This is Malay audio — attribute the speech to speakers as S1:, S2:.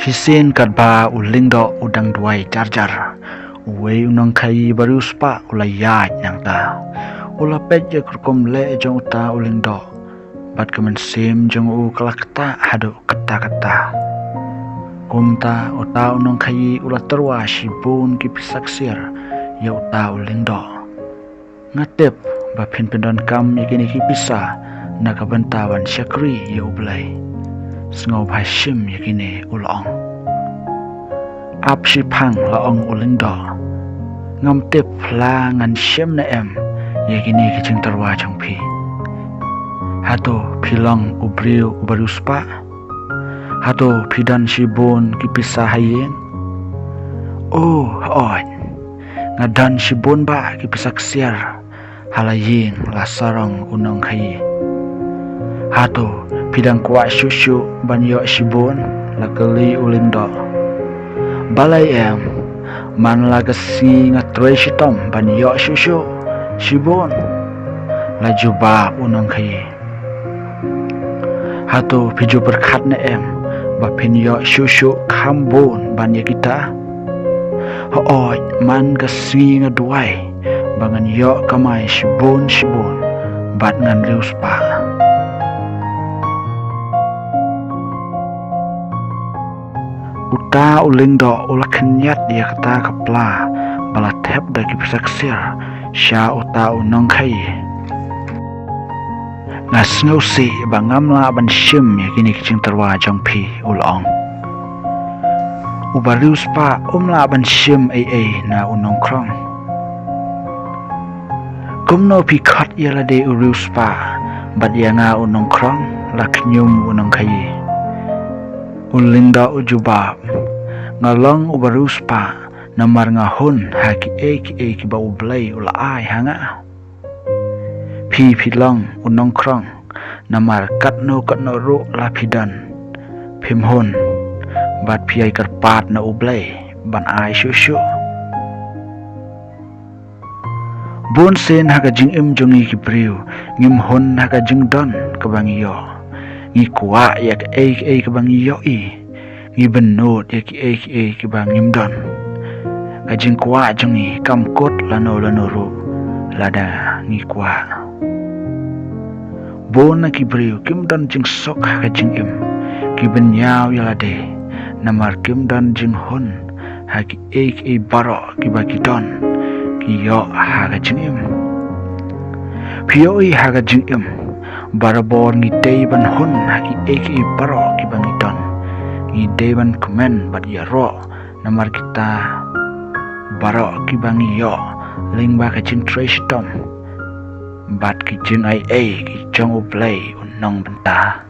S1: Hisin kadba ulingdo udang duai jarjar. Uwe unang kai baru spa ulayat nang ta. Ula pet je kurkum le jong uta ulingdo. Bat kemen sim jong u kalakta hadu kata-kata. Kumta uta unang kai ula terwa shibun ki pisaksir ya uta ulingdo. Ngatep ba pin-pindon kam yakini ki pisa nakabantawan syakri ya ublay. Sngau bhashim yakini ulong. Ap si pang laong ulingdo. Ngam tip la ngan shem na em yakini kicing terwa changpi. Hato pilong ubriu ubaruspa. Hato pidan shibun kipisa hayeng. Oh oy. Ngadan shibun ba kipisak siar halayeng lasarong unong hayi. Hato pidang kuat syusyu banyo shibun lakali ulingdo. Balay em man lagasi ngatre shitom banyo syusyu shibun lajuba unong hayi. Hato pijo berkat na em bapinyo syusyu kambun banyo kita. Hoy man gasi ngaduai bangan yo kamay shibun bat ngan rius pa. Uta ulingdo ula kenyat dia kata kepla bala tep dagi pisaksir sya uta unong kai. Ngas ngausi bangamla ban shim yakini kicing terwa jongpi ulong. Ubarius pa umla ban shim ai na unong krong. Kumno pikat yala de urius pa bat yanga unong krong laknyum unong kai. Ulingda ujubab ngalong ubarius pa namar ngahun haki eki ba ublay ula ay hanga. Pi pilong unong krong namar katno ru lapidan pimhun bat piay karpat na ublay ban ay syusyu. Bun sen haga jing im jongi kibriu ngim hun haga jing don kabangiyo. Ngi kuwa yak kabangiyo ngi benut yak kabangim don. Kajing kuwa jongi kamkut lano ru lada ngi kuwa. Bun na kibriu kim don jing sok haga jing im kibenyaw yalade. Namar kim dan jing hun haki baro kibagi don kiyo haga jing im. Piyo haga jing im barabor ngidei ban hun haki baro kibangi don ngidei ban kumen bat yaro namar kita baro kibangi yo lingba kacing trash tom bat kijing ki jong ublay unong benta.